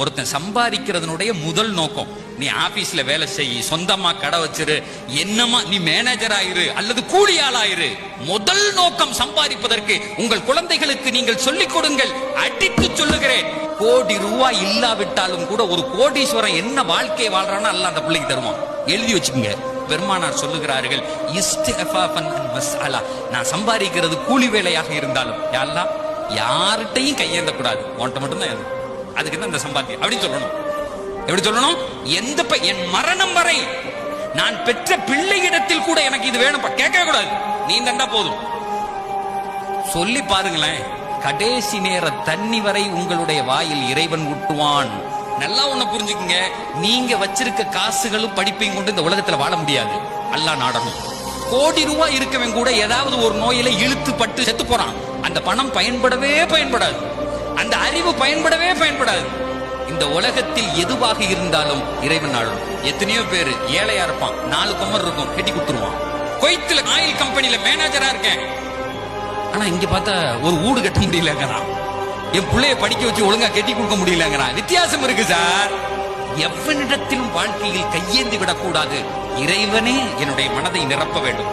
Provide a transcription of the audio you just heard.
ஒருத்தன் சம்பாதிக்கிறதுனுடைய முதல் நோக்கம், நீ ஆபீஸ்ல வேலை செய், சொந்தமா கடை வச்சிரு, என்னமா நீ மேனேஜர் ஆயிரு அல்லது கூலியாள் ஆயிரு. முதல் நோக்கம் சம்பாதிப்பதற்கு. உங்கள் குழந்தைகளுக்கு நீங்கள் சொல்லிக் கொடுங்கள், அடித்து சொல்லுகிறேன். கோடி ரூபாய் இல்லாவிட்டாலும் கூட ஒரு கோடீஸ்வரன் என்ன வாழ்க்கை வாழ்றான்னு அல்ல அந்த பிள்ளைக்கு தருவான். எழுதி வச்சுக்கோங்க. பெருமானார் சொல்லுகிறார்கள், நான் சம்பாதிக்கிறது கூலி வேலையாக இருந்தாலும் யாரெல்லாம் யார்கிட்டையும் கையேந்த கூடாது, உன்கிட்ட மட்டும்தான். அதுக்கு தான் இந்த சம்பாத்தியம் அப்படின்னு சொல்லணும். எப்படி சொல்லணும்? என் மரணம் வரை நான் பெற்ற பிள்ளையிடத்தில் கூட எனக்கு இது வேணும் கேட்க கூடாது, நீ தந்தா போதும். சொல்லி பாருங்களேன், கடைசி நேர தண்ணி வரை உங்களுடைய வாயில் இறைவன் ஊற்றுவான். நல்லா ஒண்ணு புரிஞ்சுக்குங்க, நீங்க வச்சிருக்க காசுகளும் படிப்பையும் கொண்டு இந்த உலகத்துல வாழ முடியாது. அல்லாஹ் நாடணும். கோடி ரூபாய் இருக்கவன் கூட ஏதாவது ஒரு நோயில இழுத்து பட்டு செத்து போறான். அந்த பணம் பயன்படவே பயன்படாது, அந்த அறிவு பயன்படவே பயன்படாது. இந்த உலகத்தில் எதுவாக இருந்தாலும் இறைவன் நாடணும். எத்தனையோ பேரு ஏழையா இருப்பான், 4 குமர் இருக்கும், கட்டி கொடுத்துருவான். குவைத்துல ஆயில் கம்பெனில மேனேஜரா இருக்கேன், ஆனா இங்க பார்த்தா ஒரு வீடு கட்ட முடியலங்கிறான். என் பிள்ளைய படிக்க வச்சு ஒழுங்கா கட்டி கொடுக்க முடியலங்கிறான். வித்தியாசம் இருக்கு சார். எவனிடத்திலும் வாழ்க்கையில் கையேந்தி விடக்கூடாது. இறைவனே என்னுடைய மனதை நிரப்ப வேண்டும்.